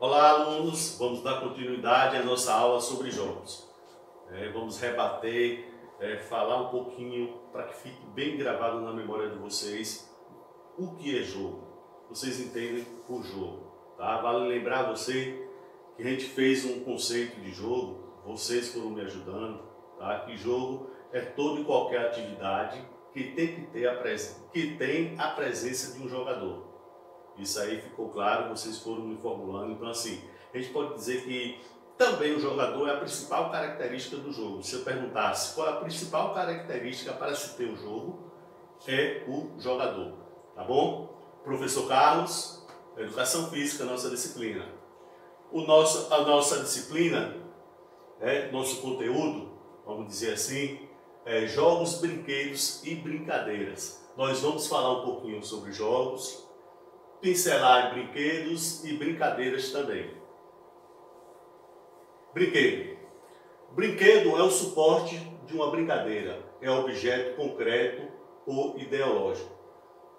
Olá, alunos! Vamos dar continuidade à nossa aula sobre jogos. Vamos rebater, falar um pouquinho para que fique bem gravado na memória de vocês o que é jogo. Vocês entendem por jogo, tá? Vale lembrar você que a gente fez um conceito de jogo, vocês foram me ajudando, tá? Que jogo é toda e qualquer atividade que tem que ter a presença de um jogador. Isso aí ficou claro, vocês foram me formulando. Então, assim, a gente pode dizer que também o jogador é a principal característica do jogo. Se eu perguntasse qual é a principal característica para se ter o jogo, é o jogador. Tá bom? Professor Carlos, Educação Física, nossa disciplina. A nossa disciplina, nosso conteúdo, vamos dizer assim, é jogos, brinquedos e brincadeiras. Nós vamos falar um pouquinho sobre jogos, pincelar brinquedos e brincadeiras também. Brinquedo. Brinquedo é o suporte de uma brincadeira, é objeto concreto ou ideológico.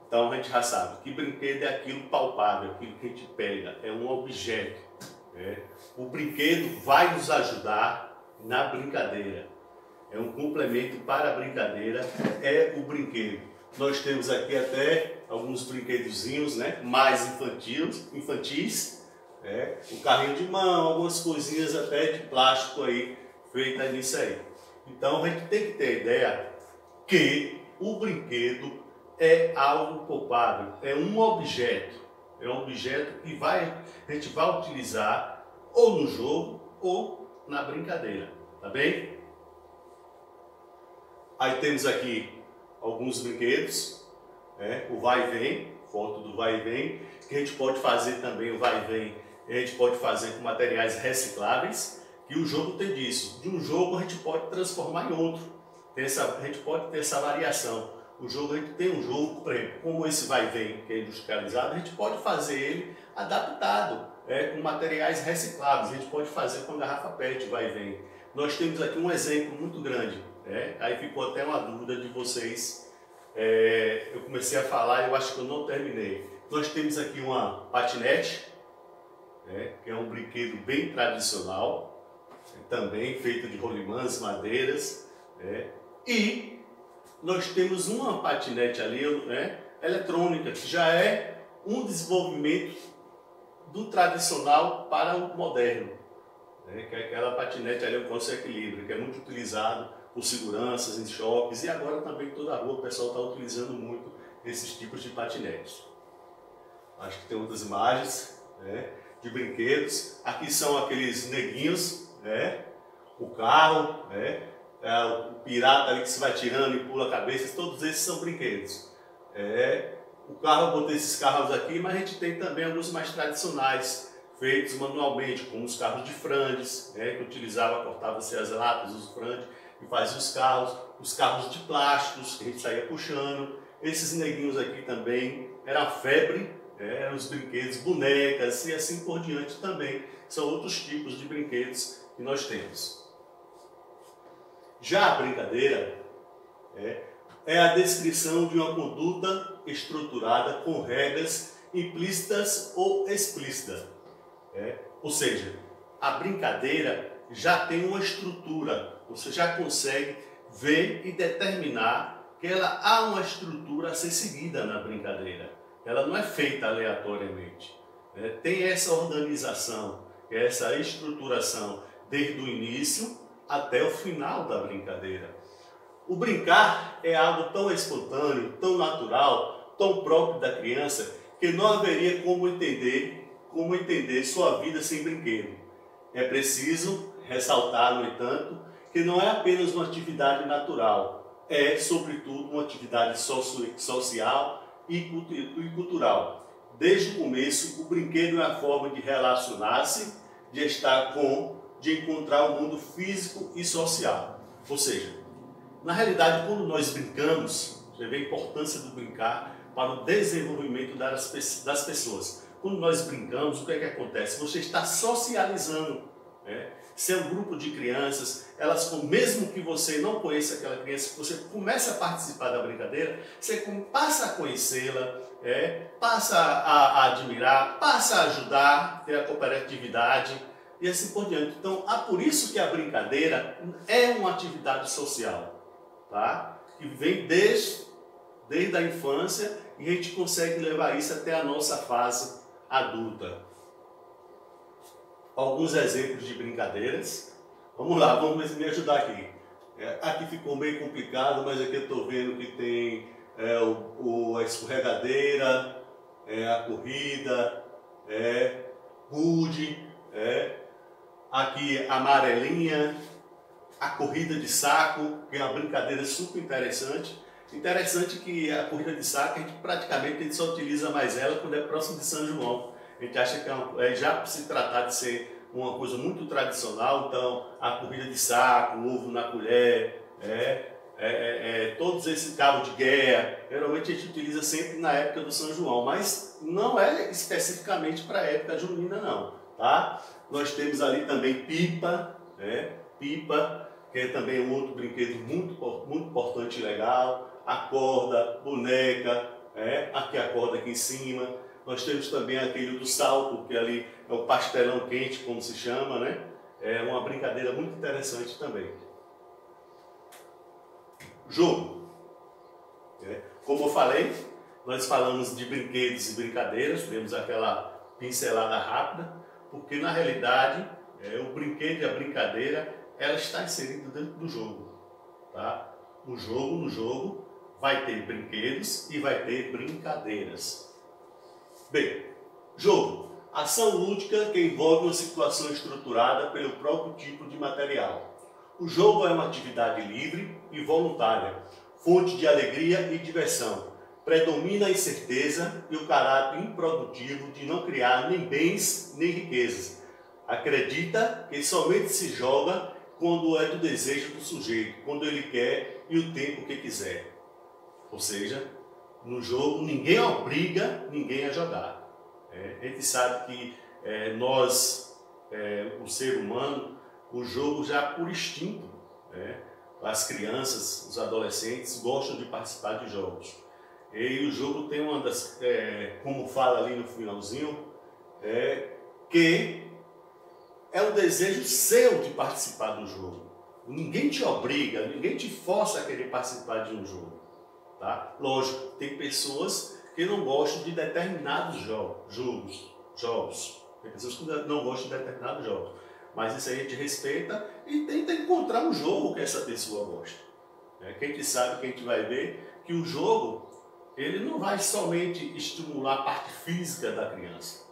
Então a gente já sabe que brinquedo é aquilo palpável, aquilo que a gente pega, é um objeto. O brinquedo vai nos ajudar na brincadeira. É um complemento para a brincadeira, é o brinquedo. Nós temos aqui até alguns brinquedozinhos, mais infantis, o carrinho de mão, algumas coisinhas até de plástico aí, feita nisso aí. Então a gente tem que ter a ideia que o brinquedo é algo palpável, é um objeto que a gente vai utilizar ou no jogo ou na brincadeira, tá bem? Aí temos aqui alguns brinquedos, o vai e vem, foto do vai e vem, que a gente pode fazer também o vai e vem, a gente pode fazer com materiais recicláveis, e o jogo tem disso. De um jogo a gente pode transformar em outro, a gente pode ter essa variação. O jogo, a gente tem um jogo, por exemplo, como esse vai e vem, que é industrializado, a gente pode fazer ele adaptado, com materiais recicláveis, a gente pode fazer com a garrafa PET vai e vem. Nós temos aqui um exemplo muito grande, aí ficou até uma dúvida de vocês, eu comecei a falar e eu acho que eu não terminei. Nós temos aqui uma patinete, que é um brinquedo bem tradicional, também feito de rolimãs, madeiras, e nós temos uma patinete ali, eletrônica, que já é um desenvolvimento do tradicional para o moderno, que é aquela patinete ali, o Conce Equilíbrio, que é muito utilizado por seguranças em shoppings, e agora também toda a rua o pessoal está utilizando muito esses tipos de patinetes. Acho que tem outras imagens de brinquedos. Aqui são aqueles neguinhos, o carro, o pirata ali que se vai tirando e pula a cabeça, todos esses são brinquedos. O carro, eu botei esses carros aqui, mas a gente tem também alguns mais tradicionais, feitos manualmente, como os carros de frandes, que utilizava, cortava-se as latas, os frandes, e fazia os carros de plásticos, que a gente saía puxando. Esses neguinhos aqui também, era a febre, eram os brinquedos, bonecas e assim por diante também. São outros tipos de brinquedos que nós temos. Já a brincadeira é a descrição de uma conduta estruturada com regras implícitas ou explícitas. Ou seja, a brincadeira já tem uma estrutura, você já consegue ver e determinar que há uma estrutura a ser seguida na brincadeira. Ela não é feita aleatoriamente. Tem essa organização, essa estruturação desde o início até o final da brincadeira. O brincar é algo tão espontâneo, tão natural, tão próprio da criança, que não haveria como entender sua vida sem brinquedo. É preciso ressaltar, no entanto, que não é apenas uma atividade natural, é, sobretudo, uma atividade social e cultural. Desde o começo, o brinquedo é a forma de relacionar-se, de estar de encontrar o mundo físico e social. Ou seja, na realidade, quando nós brincamos, você vê a importância do brincar para o desenvolvimento das pessoas. Quando nós brincamos, o que é que acontece? Você está socializando. Se é um grupo de crianças, mesmo que você não conheça aquela criança, você começa a participar da brincadeira, você passa a conhecê-la, passa a admirar, passa a ajudar, ter a cooperatividade e assim por diante. Então, por isso que a brincadeira é uma atividade social, tá? Que vem desde a infância e a gente consegue levar isso até a nossa fase adulta. Alguns exemplos de brincadeiras. Vamos lá, vamos me ajudar aqui. Aqui ficou meio complicado, mas aqui eu estou vendo que tem a escorregadeira, a corrida, gude, aqui a amarelinha, a corrida de saco, que é uma brincadeira super interessante. Interessante que a corrida de saco, a gente só utiliza mais ela quando é próximo de São João. A gente acha que já por se tratar de ser uma coisa muito tradicional, então a corrida de saco, o ovo na colher, todos esses cabos de guerra, geralmente a gente utiliza sempre na época do São João, mas não é especificamente para a época junina não, tá? Nós temos ali também pipa, pipa, que é também um outro brinquedo muito importante e legal, a corda, boneca, aqui a corda aqui em cima. Nós temos também aquele do salto, que ali é o pastelão quente, como se chama, né? É uma brincadeira muito interessante também. Jogo. Como eu falei, nós falamos de brinquedos e brincadeiras, temos aquela pincelada rápida, porque na realidade o brinquedo e a brincadeira, ela está inserida dentro do jogo, tá? No jogo vai ter brinquedos e vai ter brincadeiras. Bem, jogo, ação lúdica que envolve uma situação estruturada pelo próprio tipo de material. O jogo é uma atividade livre e voluntária, fonte de alegria e diversão. Predomina a incerteza e o caráter improdutivo de não criar nem bens nem riquezas. Acredita que somente se joga quando é do desejo do sujeito, quando ele quer e o tempo que quiser. Ou seja, no jogo ninguém obriga ninguém a jogar. A gente sabe que nós, o ser humano, o jogo já por instinto, as crianças, os adolescentes gostam de participar de jogos. E o jogo tem uma das, como fala ali no finalzinho, que é o desejo seu de participar do jogo. Ninguém te obriga, ninguém te força a querer participar de um jogo. Tá? Lógico, tem pessoas que não gostam de determinados jogos. Tem pessoas que não gostam de determinados jogos. Mas isso aí a gente respeita e tenta encontrar um jogo que essa pessoa gosta. Que a gente sabe, que a gente vai ver que o jogo, ele não vai somente estimular a parte física da criança.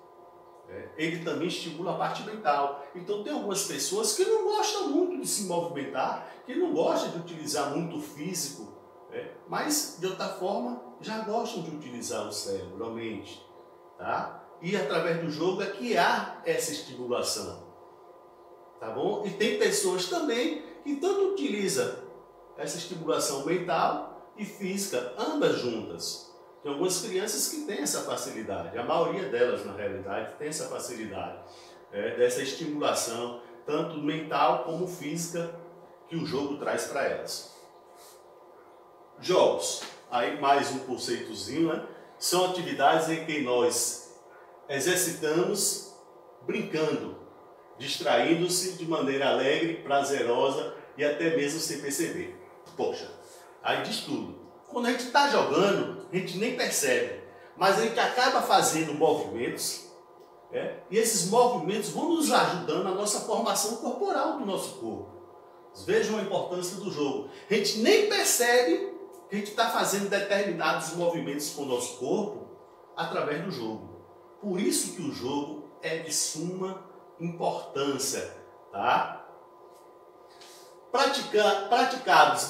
Ele também estimula a parte mental. Então tem algumas pessoas que não gostam muito de se movimentar, que não gostam de utilizar muito o físico, mas de outra forma já gostam de utilizar o cérebro, a mente, tá? E através do jogo é que há essa estimulação, tá bom? E tem pessoas também que tanto utilizam essa estimulação mental e física, ambas juntas. Tem algumas crianças que têm essa facilidade, a maioria delas na realidade tem essa facilidade, dessa estimulação, tanto mental como física, que o jogo traz para elas. Jogos, aí mais um conceitozinho, são atividades em que nós exercitamos brincando, distraindo-se de maneira alegre, prazerosa e até mesmo sem perceber. Poxa, aí diz tudo. Quando a gente está jogando, a gente nem percebe, mas a gente acaba fazendo movimentos, e esses movimentos vão nos ajudando na nossa formação corporal do nosso corpo. Vejam a importância do jogo. A gente nem percebe que a gente está fazendo determinados movimentos com o nosso corpo através do jogo. Por isso que o jogo é de suma importância, tá? Praticado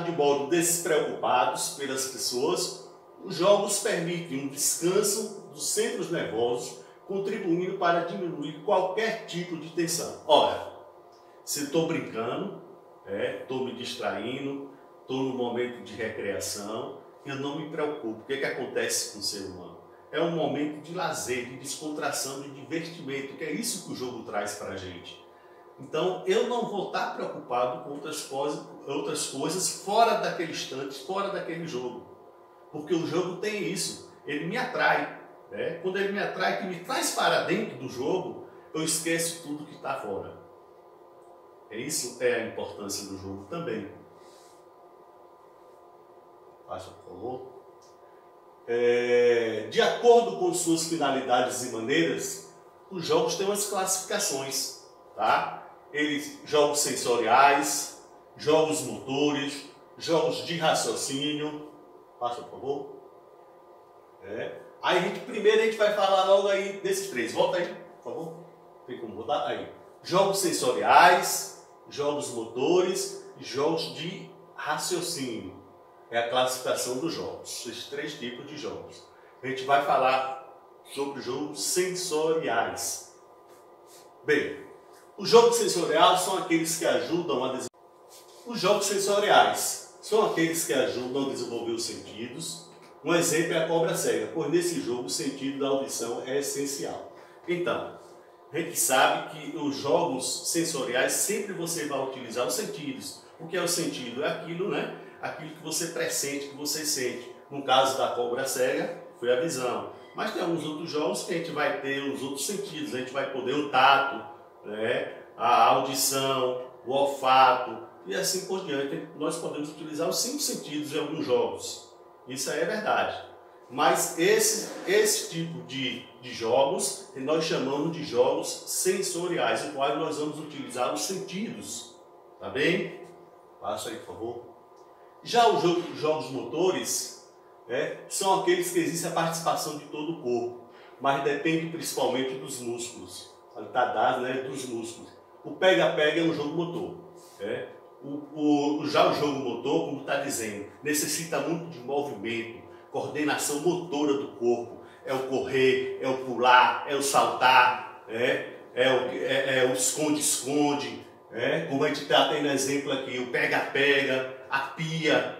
de modo despreocupados pelas pessoas, os jogos permitem um descanso dos centros nervosos, contribuindo para diminuir qualquer tipo de tensão. Ora, se estou brincando, estou me distraindo, estou no momento de recreação, eu não me preocupo. O que acontece com o ser humano? É um momento de lazer, de descontração, de divertimento, que é isso que o jogo traz para a gente. Então, eu não vou estar preocupado com outras coisas fora daquele instante, fora daquele jogo. porque o jogo tem isso, ele me atrai. Né? Quando ele me atrai, que me traz para dentro do jogo, eu esqueço tudo que está fora. Isso é a importância do jogo também. Passa, por favor. De acordo com suas finalidades e maneiras, os jogos têm umas classificações, tá? Jogos sensoriais, jogos motores, jogos de raciocínio. Passa, por favor. Aí primeiro a gente vai falar logo aí desses três. Volta aí, por favor. Tem como mudar? Aí. Jogos sensoriais, jogos motores e jogos de raciocínio. É a classificação dos jogos, esses três tipos de jogos. A gente vai falar sobre jogos sensoriais. Bem, os jogos sensoriais são aqueles que ajudam a desenvolver. Os jogos sensoriais são aqueles que ajudam a desenvolver os sentidos. Um exemplo é a cobra cega, pois nesse jogo o sentido da audição é essencial. Então, a gente sabe que os jogos sensoriais sempre você vai utilizar os sentidos. O que é o sentido? É aquilo, né? Aquilo que você pressente, que você sente. No caso da cobra cega, foi a visão. Mas tem alguns outros jogos que a gente vai ter os outros sentidos. A gente vai poder o tato, né? A audição, o olfato e assim por diante. Nós podemos utilizar os 5 sentidos em alguns jogos. Isso aí é verdade. Mas esse tipo de jogos nós chamamos de jogos sensoriais, em quais nós vamos utilizar os sentidos. Tá bem? Passa aí, por favor. Já os jogos motores, são aqueles que existe a participação de todo o corpo, mas depende principalmente dos músculos. Está dado, né, dos músculos. O pega-pega é um jogo motor. Já o jogo motor, como está dizendo, necessita muito de movimento, coordenação motora do corpo. É o correr, é o pular, é o saltar, é o esconde-esconde. Como a gente está tendo exemplo aqui, o pega-pega, a pia,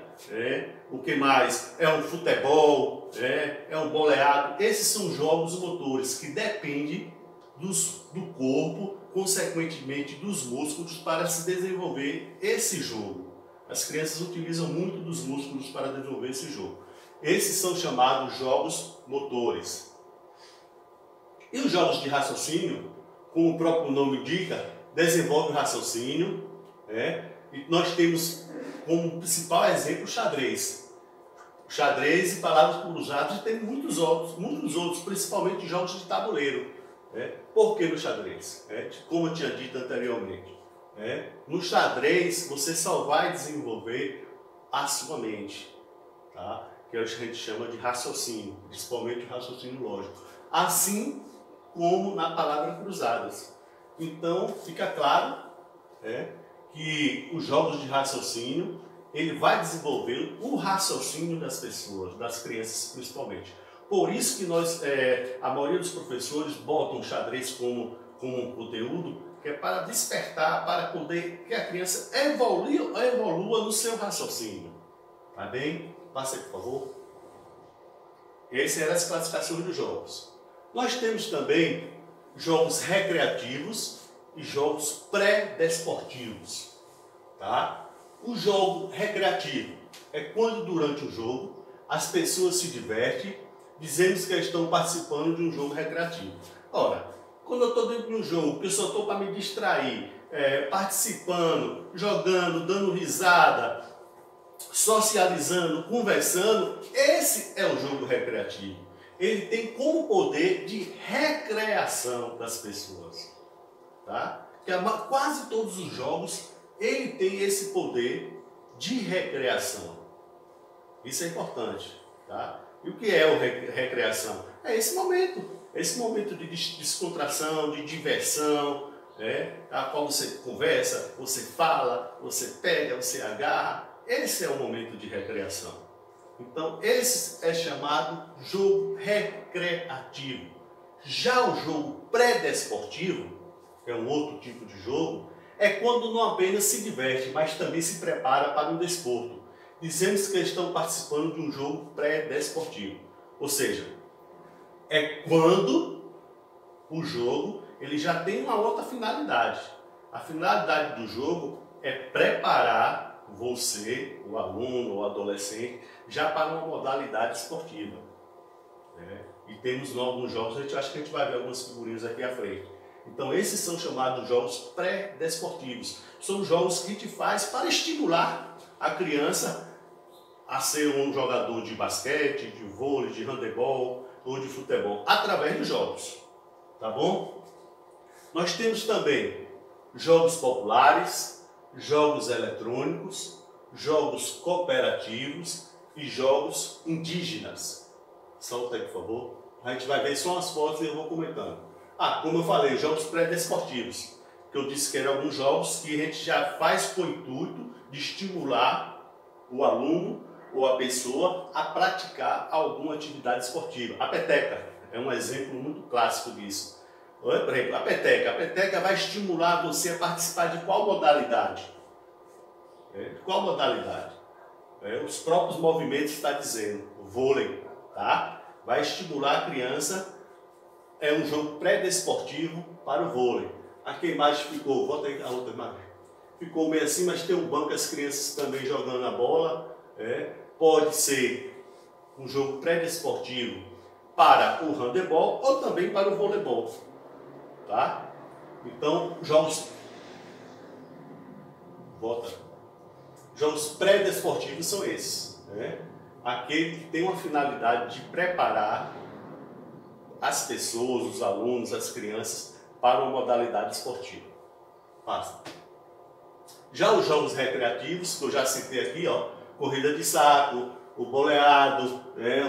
o que mais? É um futebol, é um boleado. Esses são jogos motores que dependem do corpo, consequentemente dos músculos, para se desenvolver esse jogo. As crianças utilizam muito dos músculos para desenvolver esse jogo. Esses são chamados jogos motores. E os jogos de raciocínio, como o próprio nome indica, desenvolve o raciocínio, e nós temos como principal exemplo o xadrez. O xadrez e palavras cruzadas, e tem muitos outros, principalmente jogos de tabuleiro. Por que no xadrez? Como eu tinha dito anteriormente. No xadrez você só vai desenvolver a sua mente, tá? Que é o que a gente chama de raciocínio, principalmente o raciocínio lógico. Assim como na palavra cruzadas. Então, fica claro que os jogos de raciocínio, ele vai desenvolver o raciocínio das pessoas, das crianças principalmente. Por isso que a maioria dos professores botam o xadrez como um conteúdo, que é para despertar, para poder que a criança evolua no seu raciocínio. Tá bem? Passa aí, por favor. Essas eram as classificações dos jogos. Nós temos também jogos recreativos e jogos pré-desportivos. Tá? O jogo recreativo é quando durante o jogo as pessoas se divertem dizendo que estão participando de um jogo recreativo. Ora, quando eu estou dentro de um jogo, que eu só estou para me distrair, participando, jogando, dando risada, socializando, conversando, esse é o jogo recreativo. Ele tem como poder de recreação das pessoas. Tá? Quase todos os jogos, ele tem esse poder de recreação. Isso é importante. Tá? E o que é o recreação? É esse momento de descontração, de diversão, a qual você conversa, você fala, você pega, você agarra. Esse é o momento de recreação. Então, esse é chamado jogo recreativo. Já o jogo pré-desportivo, que é um outro tipo de jogo, é quando não apenas se diverte, mas também se prepara para um desporto. Dizemos que estão participando de um jogo pré-desportivo. Ou seja, é quando o jogo ele já tem uma outra finalidade. A finalidade do jogo é preparar você, o aluno, o adolescente, já para uma modalidade esportiva. E temos alguns jogos, acho que a gente vai ver algumas figurinhas aqui à frente. Então esses são chamados jogos pré-desportivos. São jogos que a gente faz para estimular a criança a ser um jogador de basquete, de vôlei, de handebol ou de futebol, através dos jogos. Tá bom? Nós temos também jogos populares, jogos eletrônicos, jogos cooperativos e jogos indígenas. Solta aí, por favor. A gente vai ver só as fotos e eu vou comentando. Como eu falei, jogos pré-desportivos, que eu disse que eram alguns jogos que a gente já faz com o intuito de estimular o aluno ou a pessoa a praticar alguma atividade esportiva. A peteca é um exemplo muito clássico disso. Por exemplo, a peteca vai estimular você a participar de qual modalidade? Qual modalidade? Os próprios movimentos estão dizendo, o vôlei, tá? Vai estimular a criança, é um jogo pré-desportivo para o vôlei. Aqui a imagem ficou, volta aí a outra imagem. Ficou meio assim, mas tem um banco, as crianças também jogando a bola. Pode ser um jogo pré-desportivo para o handebol ou também para o voleibol. Tá? Então, jogos pré-desportivos são esses. Aquele que tem uma finalidade de preparar as pessoas, os alunos, as crianças para uma modalidade esportiva. Passa. Já os jogos recreativos, que eu já citei aqui, corrida de saco, o boleado,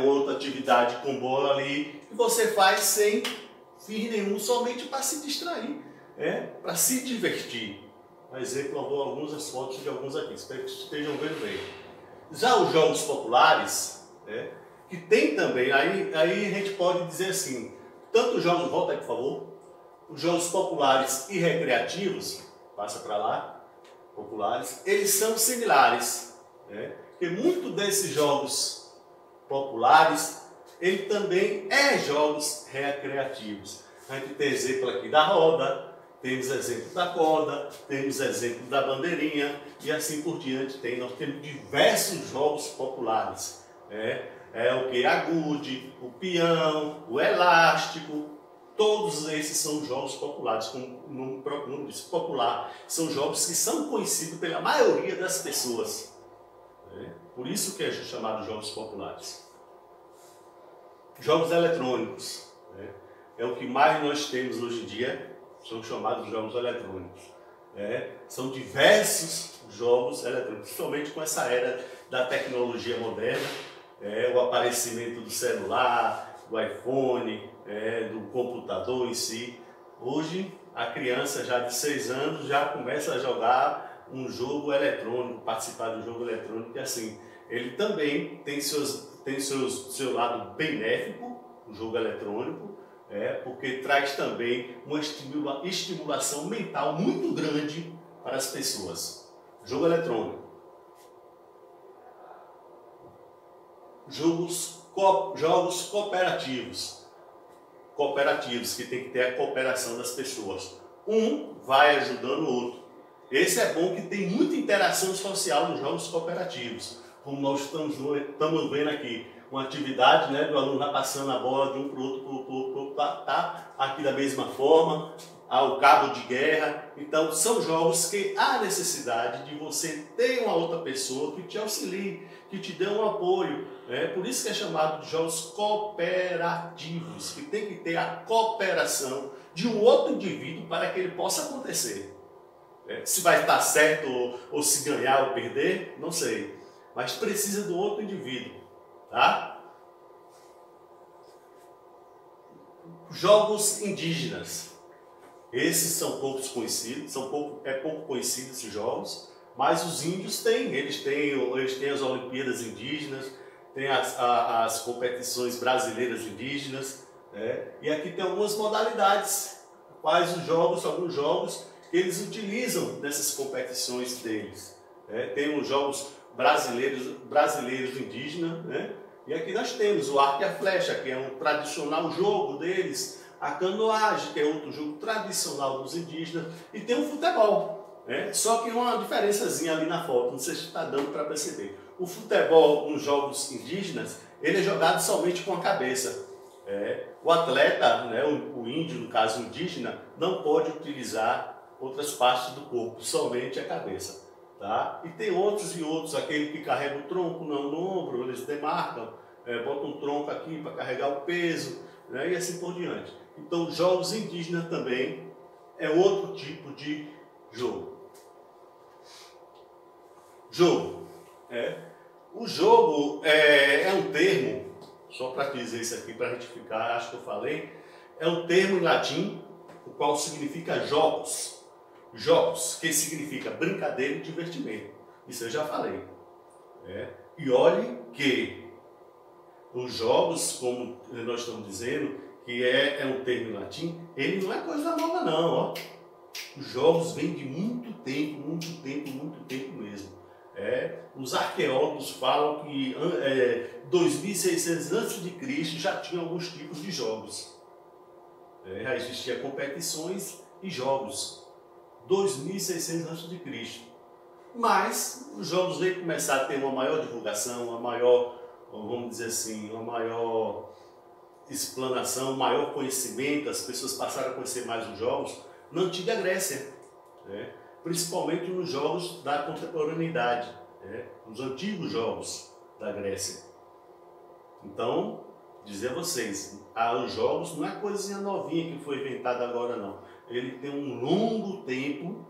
outra atividade com bola ali, que você faz sem fim nenhum, somente para se distrair, para se divertir. Por exemplo, eu vou algumas fotos de alguns aqui, espero que estejam vendo bem. Já os jogos populares, que tem também, aí a gente pode dizer assim, tanto os jogos, volta aí por favor, os jogos populares e recreativos, passa para lá, populares, eles são similares, porque muito desses jogos populares, ele também é jogos recreativos. A gente tem exemplo aqui da roda, temos exemplo da corda, temos exemplo da bandeirinha e assim por diante. Nós temos diversos jogos populares. O que? A gude, o peão, o elástico, todos esses são jogos populares, como o próprio nome diz, popular. São jogos que são conhecidos pela maioria das pessoas. Por isso que é chamado de jogos populares. Jogos eletrônicos. É o que mais nós temos hoje em dia, são chamados jogos eletrônicos. São diversos jogos eletrônicos, principalmente com essa era da tecnologia moderna, o aparecimento do celular, do iPhone, do computador em si. Hoje, a criança já de 6 anos já começa a jogar um jogo eletrônico, participar do jogo eletrônico, e assim, ele também tem seu lado benéfico, o jogo eletrônico, porque traz também uma estimulação mental muito grande para as pessoas. Jogo eletrônico. Jogos cooperativos. Cooperativos, que tem que ter a cooperação das pessoas. Um vai ajudando o outro. Esse é bom, que tem muita interação social nos jogos cooperativos. Como nós estamos vendo aqui, uma atividade, do aluno vai passando a bola de um para o outro, tá? Aqui da mesma forma, ao cabo de guerra. Então, são jogos que há necessidade de você ter uma outra pessoa que te auxilie, que te dê um apoio. Por isso que é chamado de jogos cooperativos, que tem que ter a cooperação de um outro indivíduo para que ele possa acontecer. Se vai estar certo ou se ganhar ou perder, não sei. Mas precisa do outro indivíduo. Tá? Jogos indígenas. Esses são poucos conhecidos, é pouco conhecido esses jogos, mas os índios eles têm as Olimpíadas indígenas, tem as competições brasileiras indígenas, e aqui tem algumas modalidades, alguns jogos que eles utilizam nessas competições deles. Tem os jogos brasileiros indígenas, e aqui nós temos o arco e a flecha, que é um tradicional jogo deles, a canoagem, que é outro jogo tradicional dos indígenas, e tem o futebol. né? Só que uma diferençazinha ali na foto, não sei se está dando para perceber. O futebol nos jogos indígenas, ele é jogado somente com a cabeça. O atleta, né, o índio, no caso indígena, não pode utilizar outras partes do corpo, somente a cabeça. Tá? E tem outros e outros, aquele que carrega o tronco no ombro, eles demarcam, botam um tronco aqui para carregar o peso, né, e assim por diante. Então, jogos indígenas também é outro tipo de jogo. O jogo é um termo, só para dizer isso aqui, para retificar, acho que eu falei, é um termo em latim, o qual significa jogos. Jogos, que significa brincadeira e divertimento. Isso eu já falei. E olhe que os jogos, como nós estamos dizendo, que é um termo em latim, ele não é coisa nova não. Ó. Os jogos vêm de muito tempo mesmo. Os arqueólogos falam que 2600 a.C. já tinha alguns tipos de jogos. Já existiam competições e jogos. 2600 a.C. Mas os jogos vêm começar a ter uma maior divulgação, uma maior, vamos dizer assim, uma maior explanação, um maior conhecimento, as pessoas passaram a conhecer mais os jogos na antiga Grécia, principalmente nos jogos da contemporaneidade, nos antigos jogos da Grécia. Então, dizer a vocês, os jogos não é coisinha novinha que foi inventada agora não. Ele tem um longo tempo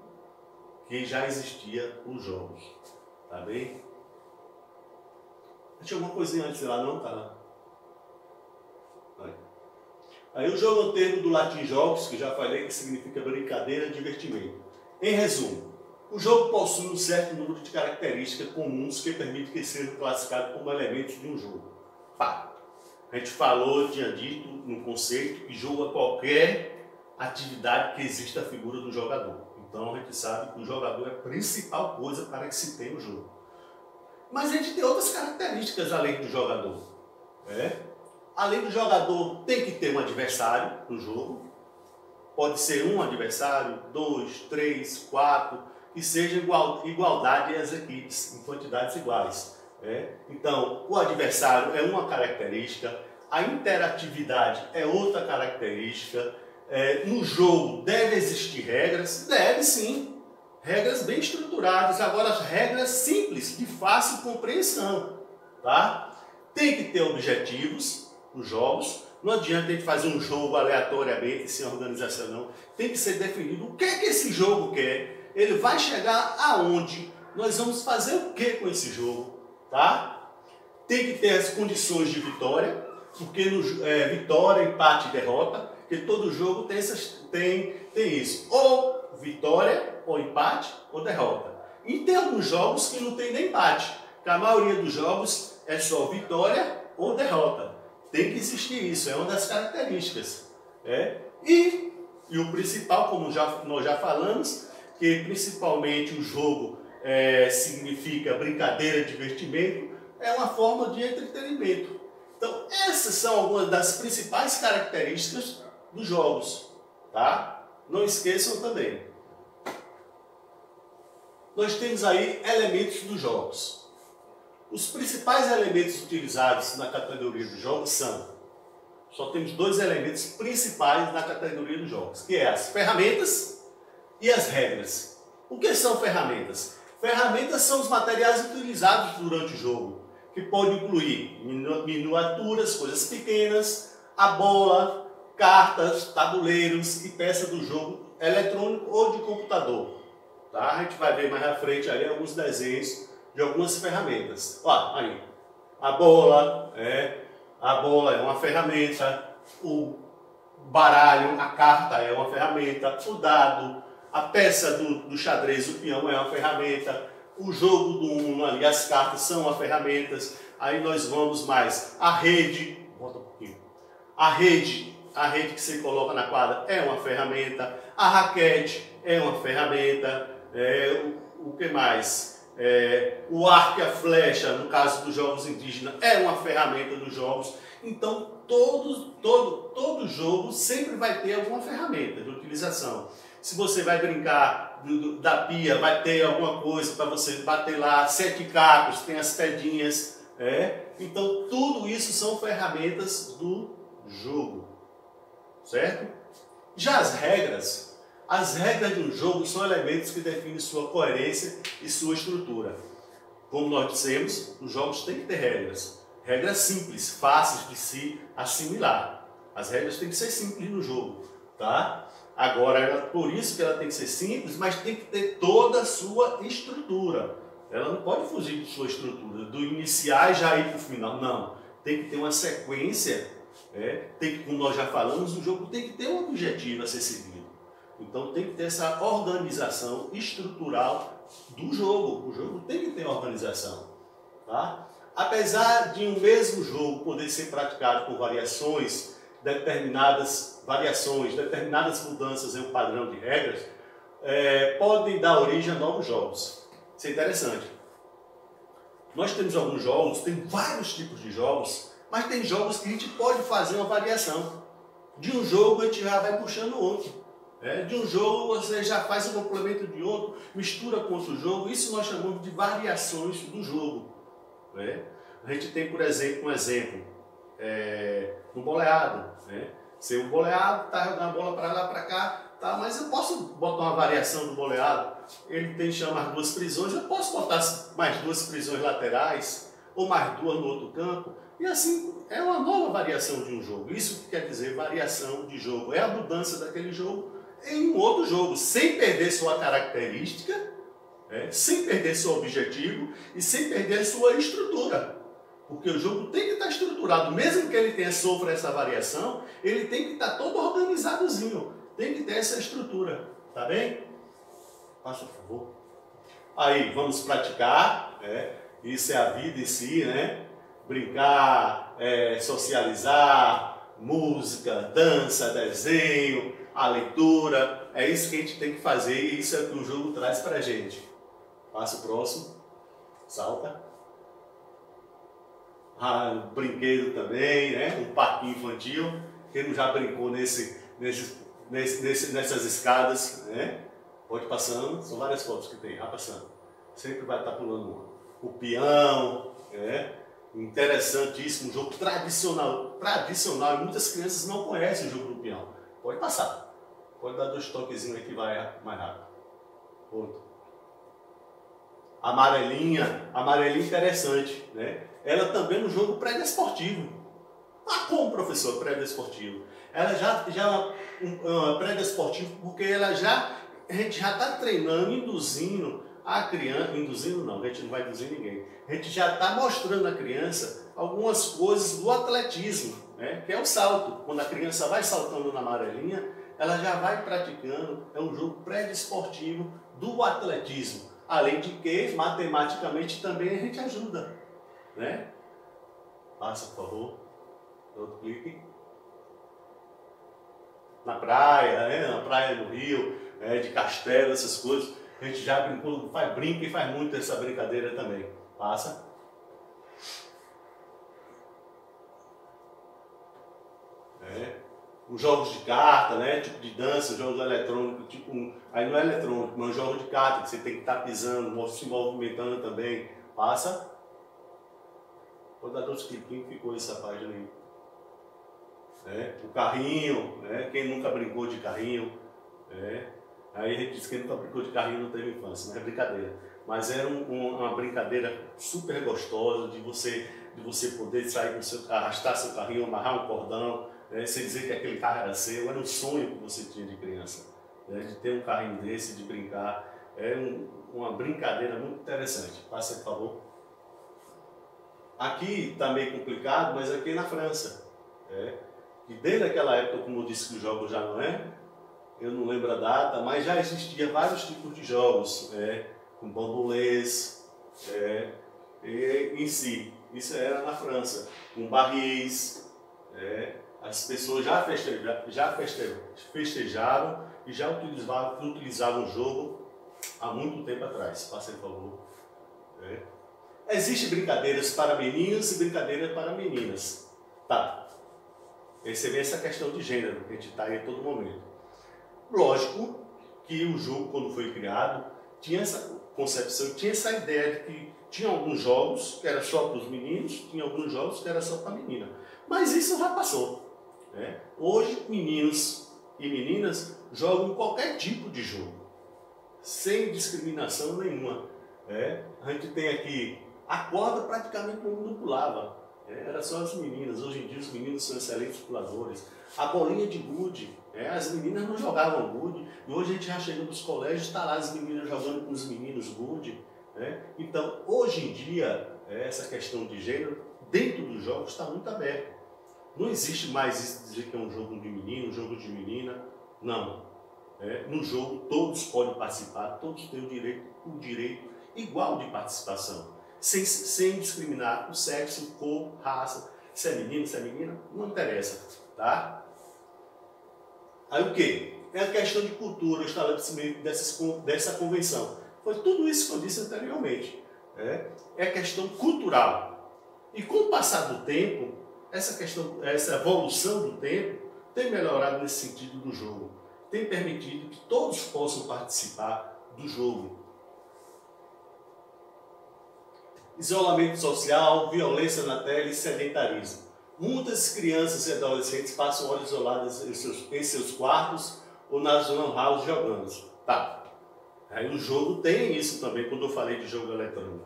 que já existia os jogos, tá bem? Tinha alguma coisinha antes lá, não, tá? Aí o jogo é um termo do latim jogos, que já falei que significa brincadeira, divertimento. Em resumo, o jogo possui um certo número de características comuns que permitem que sejam classificados como elementos de um jogo. Pá. A gente falou, tinha dito no conceito que jogo é qualquer atividade que existe a figura do jogador. Então a gente sabe que o jogador é a principal coisa para que se tenha o jogo. Mas a gente tem outras características além do jogador. Além do jogador, tem que ter um adversário no jogo. Pode ser um adversário, 2, 3, 4, que seja igualdade às equipes, em quantidades iguais. Então, o adversário é uma característica, a interatividade é outra característica. No jogo deve existir regras? Deve sim. Regras bem estruturadas, agora as regras simples, de fácil compreensão. Tá? Tem que ter objetivos nos jogos. Não adianta a gente fazer um jogo aleatoriamente, sem organização não. Tem que ser definido o que é que esse jogo quer. Ele vai chegar aonde? Nós vamos fazer o que com esse jogo? Tá? Tem que ter as condições de vitória, porque vitória, empate e derrota, porque todo jogo tem isso. Ou vitória, ou empate, ou derrota. E tem alguns jogos que não tem nem empate, porque a maioria dos jogos é só vitória ou derrota. Tem que existir isso, é uma das características. E o principal, como nós já falamos, que principalmente o jogo significa brincadeira, divertimento, é uma forma de entretenimento. Então, essas são algumas das principais características dos jogos. Tá? Não esqueçam também. Nós temos aí elementos dos jogos. Os principais elementos utilizados na categoria dos jogos só temos dois elementos principais na categoria dos jogos, que é as ferramentas e as regras. O que são ferramentas? Ferramentas são os materiais utilizados durante o jogo, que podem incluir miniaturas, coisas pequenas, a bola, cartas, tabuleiros e peças do jogo eletrônico ou de computador. Tá? A gente vai ver mais à frente ali alguns desenhos de algumas ferramentas. Ó, aí, a bola é uma ferramenta, o baralho, a carta é uma ferramenta, o dado, a peça do xadrez, o peão é uma ferramenta, o jogo do Uno ali, as cartas são uma ferramentas. Aí nós vamos mais, a rede, volta um pouquinho, a rede que você coloca na quadra é uma ferramenta, a raquete é uma ferramenta, o que mais? O arco e a flecha, no caso dos jogos indígenas, é uma ferramenta dos jogos. Então, todo jogo sempre vai ter alguma ferramenta de utilização. Se você vai brincar da pia, vai ter alguma coisa para você bater lá, 7 cacos, tem as pedinhas. Então, tudo isso são ferramentas do jogo, certo? Já as regras de um jogo são elementos que definem sua coerência e sua estrutura. Como nós dissemos, os jogos têm que ter regras. Regras simples, fáceis de se assimilar. As regras têm que ser simples no jogo, tá? Agora, por isso que ela tem que ser simples, mas tem que ter toda a sua estrutura. Ela não pode fugir de sua estrutura, do iniciar e já ir para o final. Não, tem que ter uma sequência, tem que, como nós já falamos, o jogo tem que ter um objetivo a ser seguido. Então tem que ter essa organização estrutural do jogo. O jogo tem que ter organização, tá? Apesar de um mesmo jogo poder ser praticado por determinadas mudanças em um padrão de regras, podem dar origem a novos jogos. Isso é interessante. Nós temos alguns jogos, tem vários tipos de jogos, mas tem jogos que a gente pode fazer uma variação. De um jogo a gente já vai puxando outro. De um jogo você já faz um complemento de outro, mistura com outro jogo. Isso nós chamamos de variações do jogo. A gente tem, por exemplo, um boleado. Se o boleado está jogando a bola para lá, para cá, tá, mas eu posso botar uma variação do boleado. Ele tem chama as 2 prisões, eu posso botar mais 2 prisões laterais, ou mais 2 no outro campo. E assim, é uma nova variação de um jogo. Isso que quer dizer variação de jogo. É a mudança daquele jogo em um outro jogo, sem perder sua característica, sem perder seu objetivo e sem perder sua estrutura. Porque o jogo tem que estar estruturado, mesmo que ele sofra essa variação, ele tem que estar todo organizadozinho, tem que ter essa estrutura, tá bem? Passa, por favor. Aí, vamos praticar, isso é a vida em si, Brincar, socializar, música, dança, desenho, a leitura, é isso que a gente tem que fazer e isso é o que o jogo traz pra gente. Passa o próximo, salta. Um brinquedo também, um parquinho infantil. Quem não já brincou nessas escadas, pode ir passando, são várias fotos que tem, vai passando. Sempre vai estar pulando uma. O peão, interessantíssimo, um jogo tradicional, e muitas crianças não conhecem o jogo do peão. Pode passar, pode dar 2 toquezinhos aí que vai mais rápido. Outro. Amarelinha interessante, Ela também no jogo pré-desportivo. Como, professor, pré-desportivo? Ela já pré-desportivo porque a gente já está treinando, induzindo a criança, induzindo não, a gente não vai induzir ninguém. A gente já está mostrando à criança algumas coisas do atletismo, que é o salto. Quando a criança vai saltando na amarelinha, ela já vai praticando, é um jogo pré-desportivo do atletismo. Além de que, matematicamente, também a gente ajuda, Passa, por favor. Outro clique. Na praia no Rio, de Castelo, essas coisas. A gente já brincou, brinca e faz muito essa brincadeira também. Passa. Os jogos de carta, tipo de dança, jogos eletrônicos, aí não é eletrônico, mas um jogo de carta, que você tem que estar pisando, se movimentando também. Passa. Vou dar 2 cliquinhos, ficou essa página aí. O carrinho, quem nunca brincou de carrinho, aí a gente diz que quem nunca brincou de carrinho não teve infância, não é brincadeira. Mas era uma brincadeira super gostosa de você poder sair arrastar seu carrinho, amarrar um cordão, sem dizer que aquele carro era seu, era um sonho que você tinha de criança, de ter um carrinho desse, de brincar. É uma brincadeira muito interessante. Passa, por favor. Aqui está meio complicado, mas aqui é na França. E desde aquela época, como eu disse que o jogo já não eu não lembro a data, mas já existia vários tipos de jogos, com bambolês, em si. Isso era na França, com barris, as pessoas já festejavam e já utilizavam o jogo há muito tempo atrás. Passe, por favor. Existem brincadeiras para meninos e brincadeiras para meninas. Tá. Perceber essa questão de gênero que a gente está aí a todo momento. Lógico que o jogo, quando foi criado, tinha essa concepção, tinha essa ideia de que tinha alguns jogos que era só para os meninos, tinha alguns jogos que era só para a menina. Mas isso já passou, né? Hoje, meninos e meninas jogam qualquer tipo de jogo, sem discriminação nenhuma. A gente tem aqui a corda, praticamente todo mundo pulava. Era só as meninas. Hoje em dia os meninos são excelentes puladores. A bolinha de gude, as meninas não jogavam gude. E hoje a gente já chega nos colégios, está lá as meninas jogando com os meninos gude. Então, hoje em dia, essa questão de gênero, dentro dos jogos, está muito aberto. Não existe mais isso de dizer que é um jogo de menino, um jogo de menina. Não. No jogo todos podem participar, todos têm o direito igual de participação. Sem discriminar o sexo, cor, raça, se é menino, se é menina, não interessa, tá? Aí o que? É a questão de cultura, o estabelecimento dessa convenção. Foi tudo isso que eu disse anteriormente. É questão cultural. E com o passar do tempo, essa evolução do tempo tem melhorado nesse sentido do jogo. Tem permitido que todos possam participar do jogo. Isolamento social, violência na tela e sedentarismo. Muitas crianças e adolescentes passam horas isoladas em seus quartos ou nas lan house jogando. Tá. Aí o jogo tem isso também, quando eu falei de jogo eletrônico.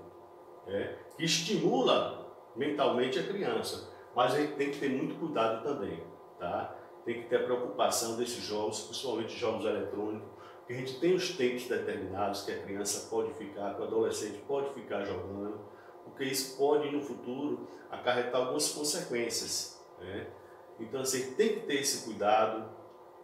Que estimula mentalmente a criança. Mas a gente tem que ter muito cuidado também. Tá? Tem que ter a preocupação desses jogos, principalmente jogos eletrônicos, porque a gente tem os tempos determinados que a criança pode ficar, que o adolescente pode ficar jogando, porque isso pode, no futuro, acarretar algumas consequências. Então, assim, tem que ter esse cuidado,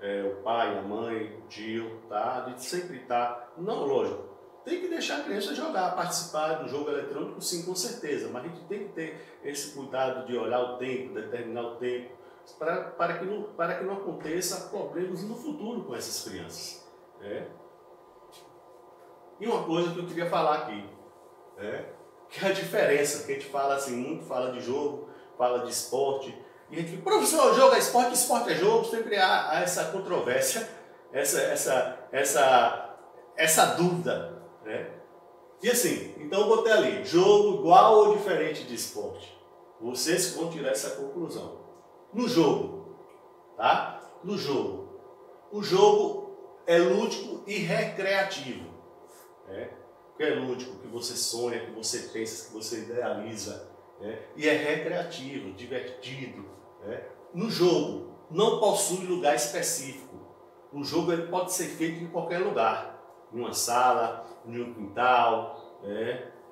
o pai, a mãe, o tio, tá? De sempre estar... Não, lógico, tem que deixar a criança jogar, participar do jogo eletrônico, sim, com certeza, mas a gente tem que ter esse cuidado de olhar o tempo, determinar o tempo, para que não aconteça problemas no futuro com essas crianças. E uma coisa que eu queria falar aqui, que é a diferença, que a gente fala assim, muito fala de jogo, fala de esporte, e a gente fica, professor, jogo é esporte é jogo, sempre há essa controvérsia, essa dúvida. E assim, então eu botei ali, jogo igual ou diferente de esporte. Vocês vão tirar essa conclusão. No jogo, tá? No jogo. O jogo é lúdico e recreativo. Que é lúdico, que você sonha, que você pensa, que você idealiza. E é recreativo, divertido. No jogo, não possui lugar específico. O jogo ele pode ser feito em qualquer lugar. Em uma sala, em um quintal,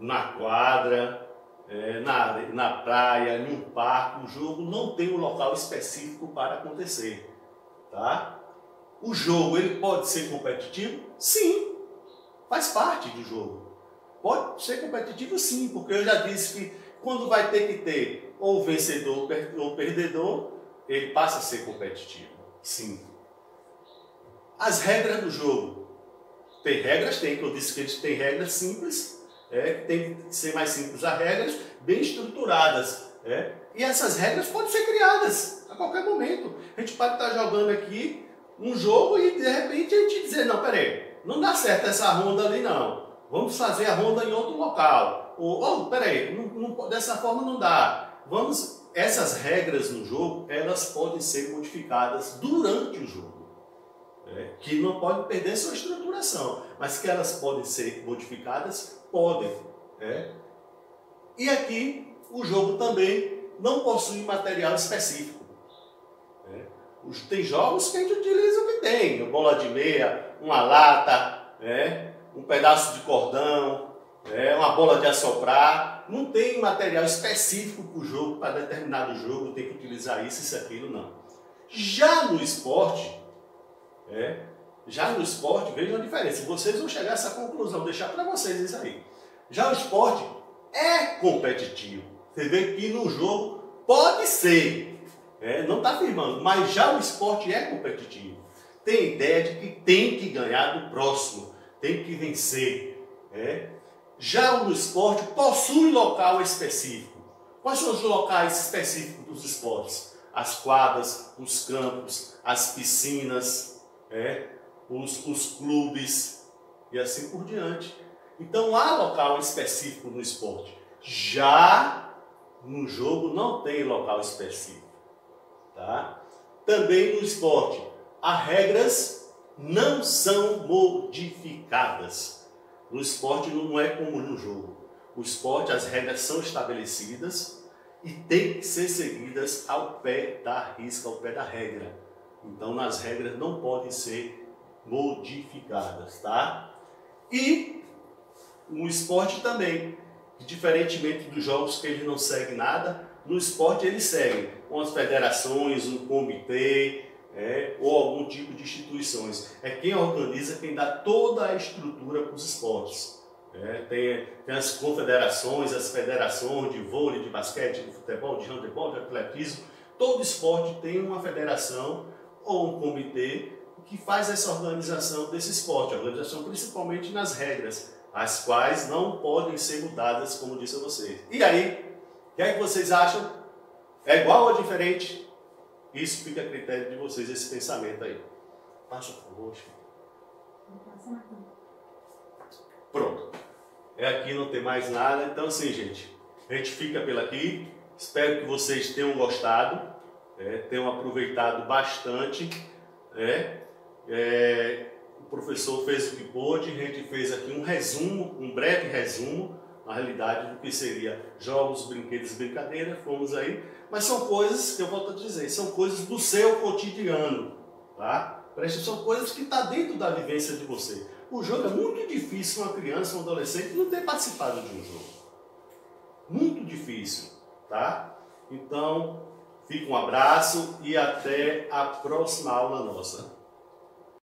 na quadra, na praia, em um parque. O jogo não tem um local específico para acontecer. Tá? O jogo ele pode ser competitivo? Sim. Faz parte do jogo. Pode ser competitivo sim, porque eu já disse que quando vai ter que ter ou vencedor ou perdedor, ele passa a ser competitivo. Sim. As regras do jogo. Tem regras? Tem, que eu disse que eles têm regras simples, que tem que ser mais simples as regras, bem estruturadas. E essas regras podem ser criadas a qualquer momento. A gente pode estar jogando aqui um jogo e de repente a gente dizer, não, peraí, não dá certo essa ronda ali não. Vamos fazer a ronda em outro local. Ou peraí, dessa forma não dá. Essas regras no jogo, elas podem ser modificadas durante o jogo. Que não pode perder sua estruturação, mas que elas podem ser modificadas, podem. E aqui, o jogo também não possui material específico. Tem jogos que a gente utiliza o que tem, uma bola de meia, uma lata, um pedaço de cordão, uma bola de assoprar. Não tem material específico para o jogo, para determinado jogo, tem que utilizar isso, aquilo, não. Já no esporte, vejam a diferença. Vocês vão chegar a essa conclusão, deixar para vocês isso aí. Já o esporte é competitivo. Você vê que no jogo pode ser. Não está afirmando, mas já o esporte é competitivo. Tem ideia de que tem que ganhar do próximo, tem que vencer. Já no esporte possui local específico. Quais são os locais específicos dos esportes? As quadras, os campos, as piscinas, os clubes e assim por diante. Então há local específico no esporte. Já no jogo não tem local específico. Tá? Também no esporte, as regras não são modificadas. No esporte não é como no jogo. O esporte, as regras são estabelecidas e tem que ser seguidas ao pé da risca, ao pé da regra. Então, nas regras não podem ser modificadas, tá? E no esporte também, diferentemente dos jogos que ele não segue nada, no esporte ele segue com as federações, um comitê, ou algum tipo de instituições. É quem organiza, quem dá toda a estrutura para os esportes. Tem as confederações, as federações de vôlei, de basquete, de futebol, de handebol, de atletismo. Todo esporte tem uma federação ou um comitê que faz essa organização desse esporte, a organização principalmente nas regras, as quais não podem ser mudadas, como disse a vocês. E aí, o que é que vocês acham? É igual ou diferente? Isso fica a critério de vocês, esse pensamento aí. Passa, por favor. Pronto. Aqui não tem mais nada. Então, assim, gente, a gente fica por aqui. Espero que vocês tenham gostado, tenham aproveitado bastante. O professor fez o que pôde, a gente fez aqui um resumo, um breve resumo, na realidade, do que seria jogos, brinquedos, brincadeira, fomos aí. Mas são coisas, que eu volto a dizer, são coisas do seu cotidiano, tá? São coisas que estão dentro da vivência de você. O jogo é muito difícil uma criança, um adolescente não ter participado de um jogo. Muito difícil, tá? Então, fica um abraço e até a próxima aula nossa.